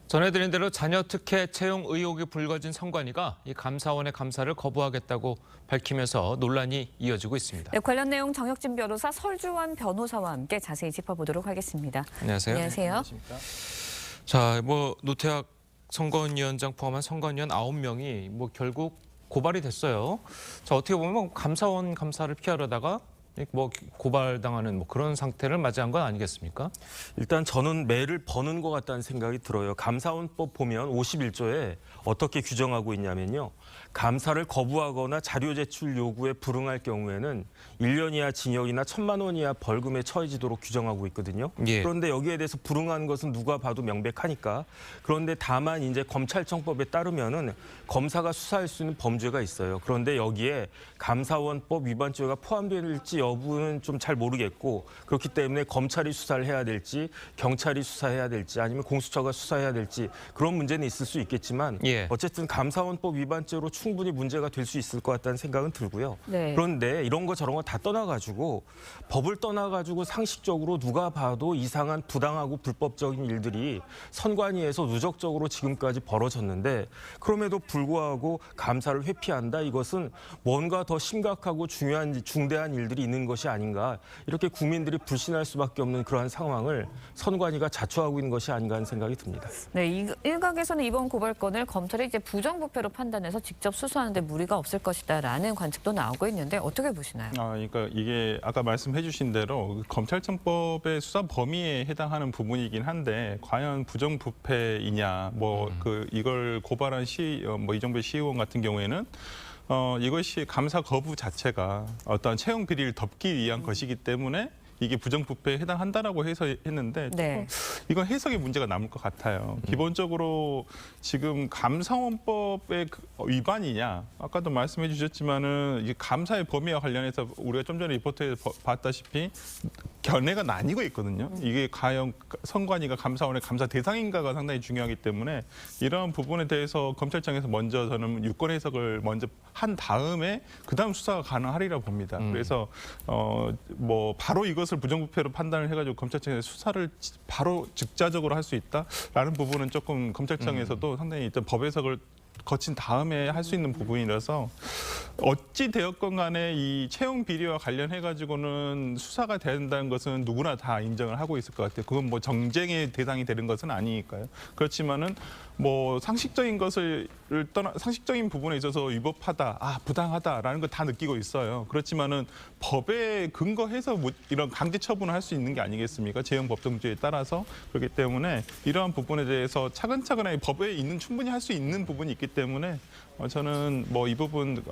전해드린 대로 자녀 특혜 채용 의혹이 불거진 선관위가 이 감사원의 감사를 거부하겠다고 밝히면서 논란이 이어지고 있습니다. 네, 관련 내용 정혁진 변호사, 설주환 변호사와 함께 자세히 짚어보도록 하겠습니다. 안녕하세요. 안녕하세요. 자, 노태학 선관위원장 포함한 선관위원 9명이 결국 고발이 됐어요. 자, 어떻게 보면 감사원 감사를 피하려다가 고발당하는 그런 상태를 맞이한 건 아니겠습니까? 일단 저는 매를 버는 것 같다는 생각이 들어요. 감사원법 보면 51조에 어떻게 규정하고 있냐면요. 감사를 거부하거나 자료 제출 요구에 불응할 경우에는 1년 이하 징역이나 1,000만 원 이하 벌금에 처해지도록 규정하고 있거든요. 예. 그런데 여기에 대해서 불응하는 것은 누가 봐도 명백하니까. 그런데 다만 이제 검찰청법에 따르면은 검사가 수사할 수 있는 범죄가 있어요. 그런데 여기에 감사원법 위반 죄가 포함될지 여부는 좀 잘 모르겠고, 그렇기 때문에 검찰이 수사를 해야 될지 경찰이 수사해야 될지 아니면 공수처가 수사해야 될지 그런 문제는 있을 수 있겠지만 예. 어쨌든 감사원법 위반죄로 충분히 문제가 될 수 있을 것 같다는 생각은 들고요. 네. 그런데 이런 거 저런 거 다 떠나가지고 법을 떠나가지고 상식적으로 누가 봐도 이상한 부당하고 불법적인 일들이 선관위에서 누적적으로 지금까지 벌어졌는데, 그럼에도 불구하고 감사를 회피한다. 이것은 뭔가 더 심각하고 중대한 일들이 있는 것이 아닌가, 이렇게 국민들이 불신할 수밖에 없는 그러한 상황을 선관위가 자초하고 있는 것이 아닌가 하는 생각이 듭니다. 네, 일각에서는 이번 고발건을 검찰이 이제 부정부패로 판단해서 직접 수사하는데 무리가 없을 것이다라는 관측도 나오고 있는데 어떻게 보시나요? 그러니까 이게 아까 말씀해주신 대로 검찰청법의 수사 범위에 해당하는 부분이긴 한데, 과연 부정부패이냐, 이걸 고발한 이정배 시의원 같은 경우에는 이것이 감사 거부 자체가 어떤 채용 비리를 덮기 위한 것이기 때문에 이게 부정부패에 해당한다라고 해서 했는데, 네. 이건 해석의 문제가 남을 것 같아요. 기본적으로 지금 감사원법의 위반이냐, 아까도 말씀해 주셨지만은 이 감사의 범위와 관련해서 우리가 좀 전에 리포트에서 봤다시피 견해가 나뉘고 있거든요. 이게 과연 선관위가 감사원의 감사 대상인가가 상당히 중요하기 때문에 이러한 부분에 대해서 검찰청에서 먼저 저는 유권 해석을 먼저 한 다음에 그다음 수사가 가능하리라 봅니다. 그래서 바로 이것을 부정부패로 판단을 해가지고 검찰청에서 수사를 바로 즉자적으로 할 수 있다라는 부분은 조금 검찰청에서도 상당히 일단 법 해석을 거친 다음에 할 수 있는 부분이라서, 어찌 되었건 간에 이 채용 비리와 관련해 가지고는 수사가 된다는 것은 누구나 다 인정을 하고 있을 것 같아요. 그건 정쟁의 대상이 되는 것은 아니니까요. 그렇지만은 상식적인 것을 상식적인 부분에 있어서 위법하다, 부당하다라는 걸 다 느끼고 있어요. 그렇지만은 법에 근거해서 이런 강제 처분을 할 수 있는 게 아니겠습니까? 재형법정주의에 따라서. 그렇기 때문에 이러한 부분에 대해서 차근차근 법에 있는 충분히 할 수 있는 부분이 있기 때문에 저는 이 부분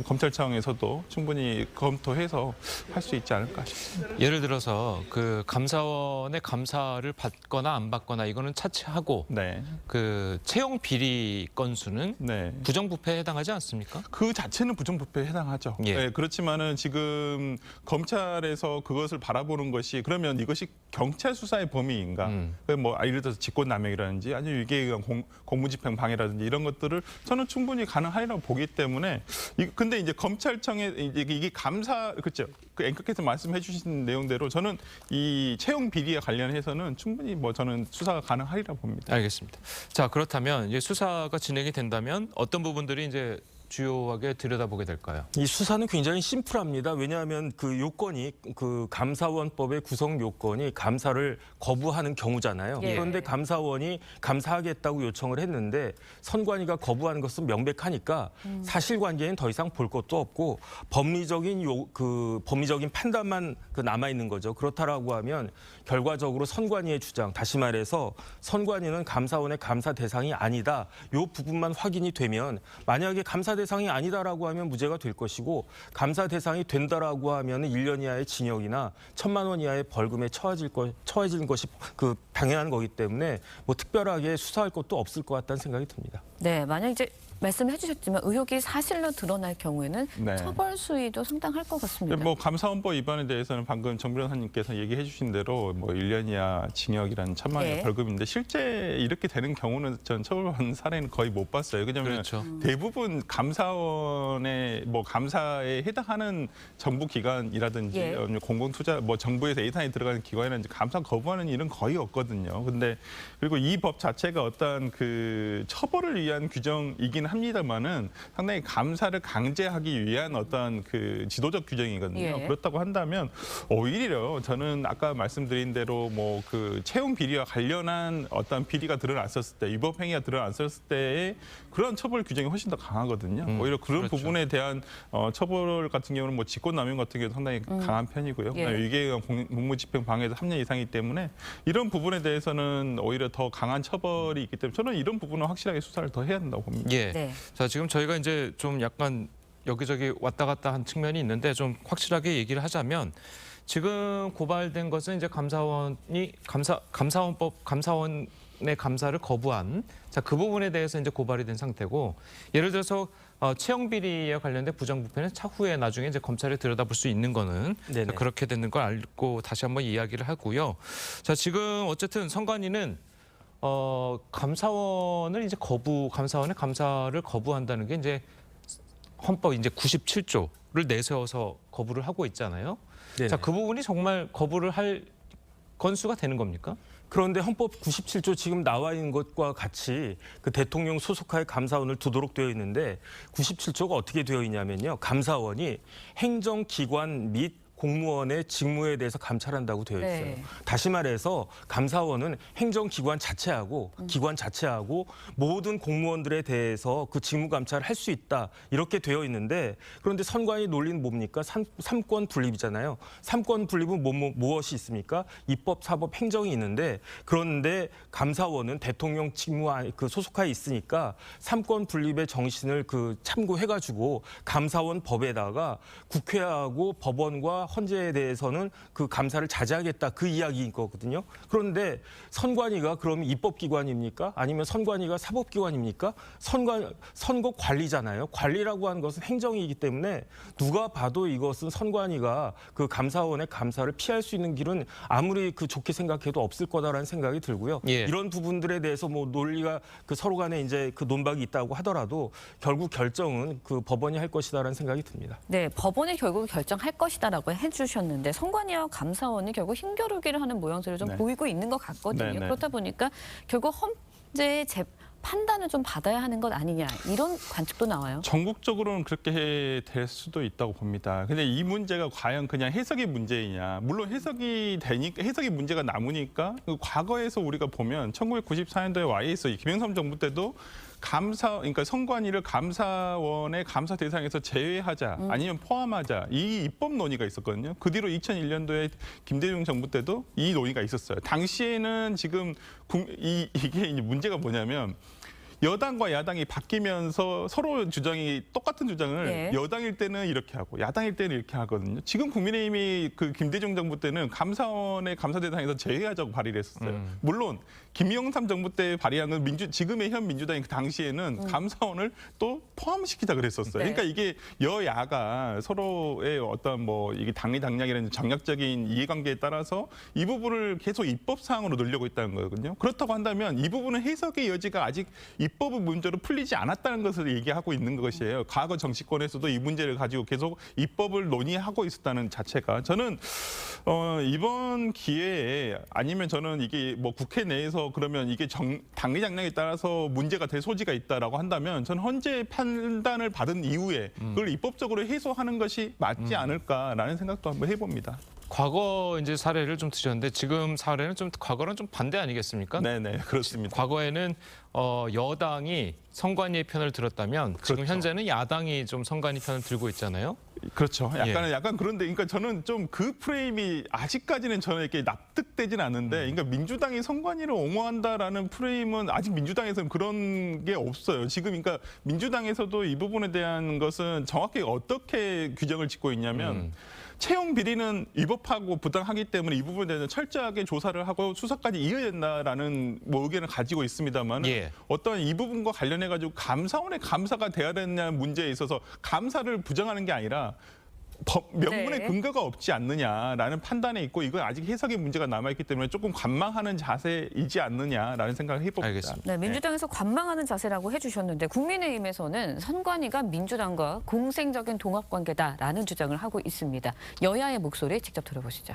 검찰청에서도 충분히 검토해서 할 수 있지 않을까 싶습니다. 예를 들어서 그 감사원의 감사를 받거나 안 받거나 이거는 차치하고, 네. 그 채용 비리 건수는 네. 부정부패에 해당하지 않습니까? 그 자체는 부정부패에 해당하죠. 예. 네, 그렇지만은 지금 검찰에서 그것을 바라보는 것이, 그러면 이것이 경찰 수사의 범위인가? 예를 들어서 직권남용이라든지 아니면 위계에 의한 공무집행 방해라든지 이런 것들을 저는 충분히 가능하리라고 보기 때문에, 근데 이제 검찰청에 이게 감사, 그렇죠? 그 앵커께서 말씀해 주신 내용대로 저는 이 채용 비리와 관련해서는 충분히 저는 수사가 가능하리라고 봅니다. 알겠습니다. 자, 그렇다면 이제 수사가 진행이 된다면 어떤 부분들이 이제 주요하게 들여다보게 될까요? 이 수사는 굉장히 심플합니다. 왜냐하면 그 요건이, 그 감사원법의 구성 요건이 감사를 거부하는 경우잖아요. 예. 그런데 감사원이 감사하겠다고 요청을 했는데 선관위가 거부하는 것은 명백하니까 사실관계는 더 이상 볼 것도 없고 법리적인 판단만 남아 있는 거죠. 그렇다라고 하면 결과적으로 선관위의 주장, 다시 말해서 선관위는 감사원의 감사 대상이 아니다, 이 부분만 확인이 되면, 만약에 감사 대상이 아니다라고 하면 무죄가 될 것이고, 감사 대상이 된다라고 하면 1년 이하의 징역이나 1,000만 원 이하의 벌금에 처해지는 것이 당연한 거기 때문에 특별하게 수사할 것도 없을 것 같다는 생각이 듭니다. 네, 만약 이제 말씀해 주셨지만 의혹이 사실로 드러날 경우에는 네. 처벌 수위도 상당할 것 같습니다. 감사원법 위반에 대해서는 방금 정 변호사님께서 얘기해 주신 대로 1년 이하 징역이라는 1,000만 원 예. 벌금인데, 실제 이렇게 되는 경우는 전 처벌받는 사례는 거의 못 봤어요. 왜냐하면 그렇죠. 대부분 감사원의 뭐 감사에 해당하는 정부 기관이라든지 예. 공공투자 뭐 정부에서 예산이 들어가는 기관이라든지 감사 거부하는 일은 거의 없거든요. 근데 그리고 이 법 자체가 어떤 그 처벌을 위한 규정이긴 합니다만은 상당히 감사를 강제하기 위한 어떤 그 지도적 규정이거든요. 예. 그렇다고 한다면 오히려 저는 아까 말씀드린 대로 뭐 그 채용 비리와 관련한 어떤 비리가 드러났었을 때 위법 행위가 드러났었을 때의 그런 처벌 규정이 훨씬 더 강하거든요. 오히려 그런 그렇죠. 부분에 대한 처벌 같은 경우는 뭐 직권남용 같은 경우 상당히 강한 편이고요. 예. 위계관 공무집행 방해에서 3년 이상이기 때문에 이런 부분에 대해서는 오히려 더 강한 처벌이 있기 때문에 저는 이런 부분은 확실하게 수사를 더 해야 된다고 봅니다. 예. 네. 자, 지금 저희가 이제 좀 약간 여기저기 왔다 갔다 한 측면이 있는데 좀 확실하게 얘기를 하자면 지금 고발된 것은 이제 감사원의 감사를 거부한 그 부분에 대해서 이제 고발이 된 상태고 예를 들어서 채용 비리에 관련된 부정부패는 차후에 나중에 이제 검찰에 들여다볼 수 있는 거는 네네. 자, 그렇게 되는 걸 알고 다시 한번 이야기를 하고요. 자, 지금 어쨌든 선관위는 감사원을 이제 감사원의 감사를 거부한다는 게 이제 헌법 이제 97조를 내세워서 거부를 하고 있잖아요. 네네. 자, 그 부분이 정말 거부를 할 건수가 되는 겁니까? 그런데 헌법 97조 지금 나와 있는 것과 같이 그 대통령 소속하에 감사원을 두도록 되어 있는데 97조가 어떻게 되어 있냐면요. 감사원이 행정기관 및 공무원의 직무에 대해서 감찰한다고 되어 있어요. 네. 다시 말해서 감사원은 행정기관 자체하고 기관 자체하고 모든 공무원들에 대해서 그 직무 감찰을 할 수 있다 이렇게 되어 있는데 그런데 선관위 논리는 뭡니까? 삼권 분립이잖아요. 삼권 분립은 무엇이 있습니까? 입법, 사법, 행정이 있는데 그런데 감사원은 대통령 직무 그 소속하에 있으니까 삼권 분립의 정신을 그 참고해가지고 감사원 법에다가 국회하고 법원과 헌재에 대해서는 그 감사를 자제하겠다 그 이야기인 거거든요. 그런데 선관위가 그러면 입법기관입니까? 아니면 선관위가 사법기관입니까? 선거 관리잖아요. 관리라고 하는 것은 행정이기 때문에 누가 봐도 이것은 선관위가 그 감사원의 감사를 피할 수 있는 길은 아무리 그 좋게 생각해도 없을 거다라는 생각이 들고요. 예. 이런 부분들에 대해서 뭐 논리가 그 서로 간에 이제 그 논박이 있다고 하더라도 결국 결정은 그 법원이 할 것이다라는 생각이 듭니다. 네, 법원이 결국 결정할 것이다라고 해주셨는데 선관위와 감사원이 결국 힘겨루기를 하는 모양새를 좀 네. 보이고 있는 것 같거든요. 네, 네. 그렇다 보니까 결국 헌재의 판단을 좀 받아야 하는 것 아니냐 이런 관측도 나와요. 전국적으로는 그렇게 될 수도 있다고 봅니다. 근데 이 문제가 과연 그냥 해석의 문제이냐? 물론 해석이 문제가 남으니까 과거에서 우리가 보면 1994년도에 YS 김영삼 정부 때도 그러니까 선관위를 감사원의 감사 대상에서 제외하자 아니면 포함하자 이 입법 논의가 있었거든요. 그 뒤로 2001년도에 김대중 정부 때도 이 논의가 있었어요. 당시에는 지금 이게 이제 문제가 뭐냐면 여당과 야당이 바뀌면서 서로 주장이 똑같은 주장을 예. 여당일 때는 이렇게 하고 야당일 때는 이렇게 하거든요. 지금 국민의힘이 그 김대중 정부 때는 감사원의 감사 대상에서 제외하자고 발의를 했었어요. 물론 김영삼 정부 때 발의한 건 지금의 현 민주당이 그 당시에는 감사원을 또 포함시키자 그랬었어요. 네. 그러니까 이게 여야가 서로의 어떤 뭐 이게 당리당략이라는 정략적인 이해관계에 따라서 이 부분을 계속 입법 사항으로 넣으려고 있다는 거거든요. 그렇다고 한다면 이 부분은 해석의 여지가 아직 입법의 문제로 풀리지 않았다는 것을 얘기하고 있는 것이에요. 과거 정치권에서도 이 문제를 가지고 계속 입법을 논의하고 있었다는 자체가 저는 이번 기회에 아니면 저는 이게 뭐 국회 내에서 그러면 이게 당리당략에 따라서 문제가 될 소지가 있다라고 한다면 저는 헌재 판단을 받은 이후에 그걸 입법적으로 해소하는 것이 맞지 않을까라는 생각도 한번 해봅니다. 과거 이제 사례를 좀 드셨는데 지금 사례는 좀 과거랑 좀 반대 아니겠습니까? 네네 그렇습니다. 과거에는 여당이 선관위의 편을 들었다면 지금 그렇죠. 현재는 야당이 좀 선관위 편을 들고 있잖아요. 그렇죠. 약간 그런데, 그러니까 저는 좀 그 프레임이 아직까지는 저는 이렇게 납득되진 않는데, 그러니까 민주당이 선관위를 옹호한다라는 프레임은 아직 민주당에서는 그런 게 없어요. 지금 그러니까 민주당에서도 이 부분에 대한 것은 정확히 어떻게 규정을 짓고 있냐면. 채용 비리는 위법하고 부당하기 때문에 이 부분에 대해서 철저하게 조사를 하고 수사까지 이어야 된다라는 뭐 의견을 가지고 있습니다만 예. 어떤 이 부분과 관련해 가지고 감사원의 감사가 돼야 되느냐는 문제에 있어서 감사를 부정하는 게 아니라 명분의 네. 근거가 없지 않느냐라는 판단에 있고 이건 아직 해석의 문제가 남아있기 때문에 조금 관망하는 자세이지 않느냐라는 생각을 해봅니다. 알겠습니다. 네, 민주당에서 관망하는 자세라고 해주셨는데 국민의힘에서는 선관위가 민주당과 공생적인 동업관계다라는 주장을 하고 있습니다. 여야의 목소리 직접 들어보시죠.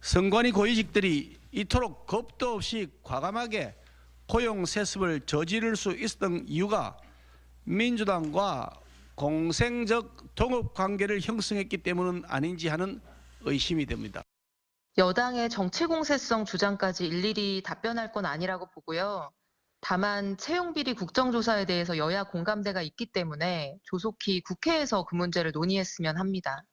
선관위 고위직들이 이토록 겁도 없이 과감하게 고용 세습을 저지를 수 있었던 이유가 민주당과 공생적 동업 관계를 형성했기 때문은 아닌지 하는 의심이 듭니다. 여당의 정치 공세성 주장까지 일일이 답변할 건 아니라고 보고요. 다만 채용비리 국정조사에 대해서 여야 공감대가 있기 때문에 조속히 국회에서 그 문제를 논의했으면 합니다.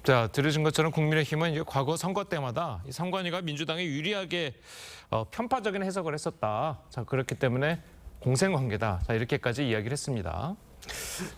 자, 들으신 것처럼 국민의힘은 이제 과거 선거 때마다 이 선관위가 민주당에 유리하게 편파적인 해석을 했었다. 자, 그렇기 때문에 공생관계다. 자, 이렇게까지 이야기를 했습니다.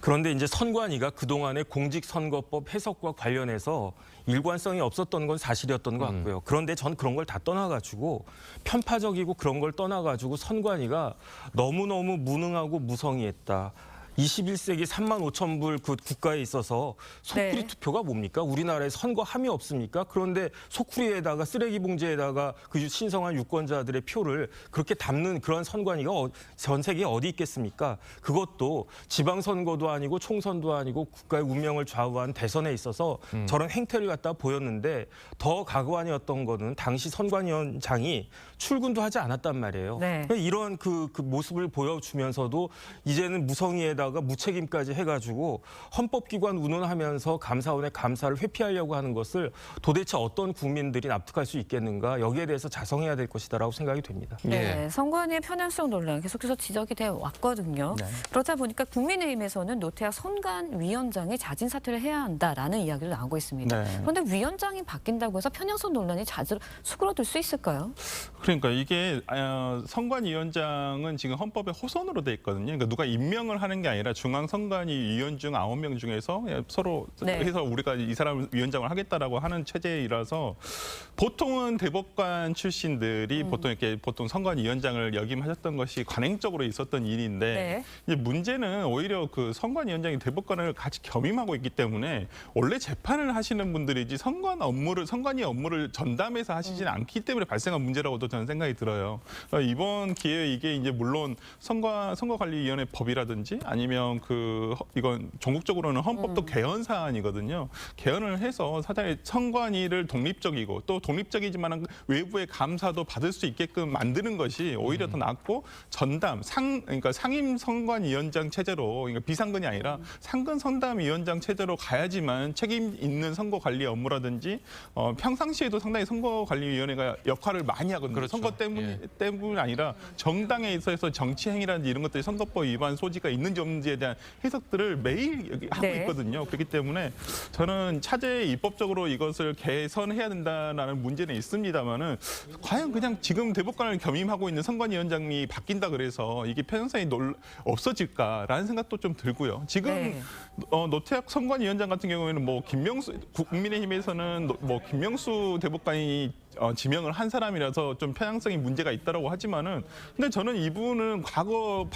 그런데 이제 선관위가 그동안의 공직선거법 해석과 관련해서 일관성이 없었던 건 사실이었던 것 같고요. 그런데 전 그런 걸 다 떠나가지고 편파적이고 그런 걸 떠나가지고 선관위가 너무너무 무능하고 무성의했다. 21세기 3만 5천 불 그 국가에 있어서 소쿠리 네. 투표가 뭡니까? 우리나라에 선거함이 없습니까? 그런데 소쿠리에다가 쓰레기 봉지에다가 그 신성한 유권자들의 표를 그렇게 담는 그런 선관위가 전 세계에 어디 있겠습니까? 그것도 지방선거도 아니고 총선도 아니고 국가의 운명을 좌우한 대선에 있어서 저런 행태를 갖다 보였는데 더 가관이었던 거는 당시 선관위원장이 출근도 하지 않았단 말이에요. 네. 이런 그 모습을 보여주면서도 이제는 무성의에다가 무책임까지 해가지고 헌법기관 운운하면서 감사원의 감사를 회피하려고 하는 것을 도대체 어떤 국민들이 납득할 수 있겠는가, 여기에 대해서 자성해야 될 것이다라고 생각이 됩니다. 네, 선관위의 편향성 논란 계속해서 지적이 되어 왔거든요. 그렇다 보니까 국민의힘에서는 노태학 선관위원장이 자진 사퇴를 해야 한다라는 이야기도 나오고 있습니다. 네. 그런데 위원장이 바뀐다고 해서 편향성 논란이 자주 수그러들 수 있을까요? 그러니까 이게 선관위원장은 지금 헌법에 호선으로 돼 있거든요. 그러니까 누가 임명을 하는 게 아니라 중앙선관위 위원 중 9명 중에서 서로 네. 해서 우리가 이 사람을 위원장을 하겠다라고 하는 체제이라서 보통은 대법관 출신들이 보통 선관위원장을 역임하셨던 것이 관행적으로 있었던 일인데 네. 이제 문제는 오히려 그 선관위원장이 대법관을 같이 겸임하고 있기 때문에 원래 재판을 하시는 분들이지 선관위 업무를 전담해서 하시지는 않기 때문에 발생한 문제라고도 저는 생각이 들어요. 그러니까 이번 기회에 이게 이제 물론 선거관리위원회 법이라든지 아니면 이건 전국적으로는 헌법도 개헌 사안이거든요. 개헌을 해서 사실 선관위를 독립적이고 또 독립적이지만 외부의 감사도 받을 수 있게끔 만드는 것이 오히려 더 낫고 그러니까 상임 선관위원장 체제로, 그러니까 비상근이 아니라 상근 선담위원장 체제로 가야지만 책임 있는 선거 관리 업무라든지 평상시에도 상당히 선거관리위원회가 역할을 많이 하거든요. 그렇죠. 선거 때문이 아니라 정당에 있어서 정치 행위라든지 이런 것들이 선거법 위반 소지가 있는지 없는지에 대한 해석들을 매일 여기 하고 네. 있거든요. 그렇기 때문에 저는 차제에 입법적으로 이것을 개선해야 된다는 문제는 있습니다만은 과연 그냥 지금 대법관을 겸임하고 있는 선관위원장이 바뀐다 그래서 이게 편향성이 없어질까라는 생각도 좀 들고요. 지금 네. 노태학 선관위원장 같은 경우에는 국민의힘에서는 김명수 대법관이 지명을 한 사람이라서 좀 편향성이 문제가 있다라고 하지만은 근데 저는 이분은 과거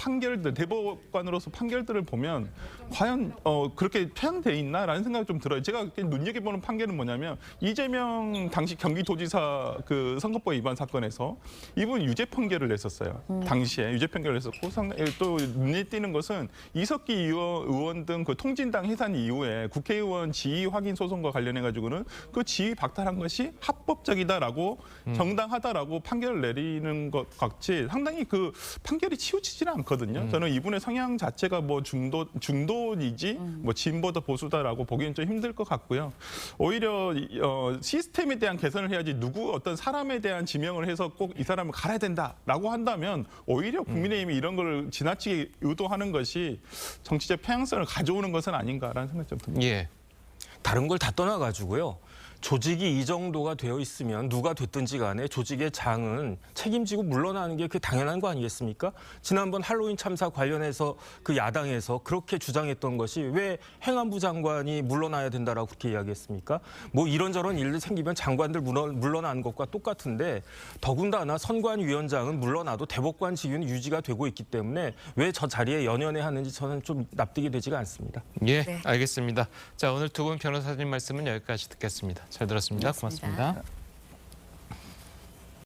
대법관으로서 판결들을 보면 과연 그렇게 편향돼 있나라는 생각이 좀 들어요. 제가 눈여겨보는 판결은 뭐냐면 이재명 당시 경기도지사 그 선거법 위반 사건에서 이분 유죄 판결을 냈었어요. 당시에 유죄 판결을 했었고 또 눈에 띄는 것은 이석기 의원 등 그 통진당 해산 이후에 국회의원 지위 확인 소송과 관련해 가지고는 그 지위 박탈한 것이 합법적이다라고 정당하다라고 판결을 내리는 것 같이 상당히 그 판결이 치우치지는 않거든요. 저는 이분의 성향 자체가 중도이지 진보다 보수다라고 보기는 좀 힘들 것 같고요. 오히려 시스템에 대한 개선을 해야지 어떤 사람에 대한 지명을 해서 꼭 이 사람을 갈아야 된다라고 한다면 오히려 국민의힘이 이런 걸 지나치게 의도하는 것이 정치적 편향성을 가져오는 것은 아닌가라는 생각이 좀 듭니다. 예. 다른 걸 다 떠나가지고요. 조직이 이 정도가 되어 있으면 누가 됐든지 간에 조직의 장은 책임지고 물러나는 게 그 당연한 거 아니겠습니까? 지난번 할로윈 참사 관련해서 그 야당에서 그렇게 주장했던 것이 왜 행안부 장관이 물러나야 된다라고 그렇게 이야기했습니까? 뭐 이런저런 일들 생기면 장관들 물러나는 것과 똑같은데 더군다나 선관위원장은 물러나도 대법관 직위는 유지가 되고 있기 때문에 왜 저 자리에 연연해 하는지 저는 좀 납득이 되지가 않습니다. 예, 네. 알겠습니다. 자, 오늘 두 분 변호사님 말씀은 여기까지 듣겠습니다. 잘 들었습니다. 고맙습니다.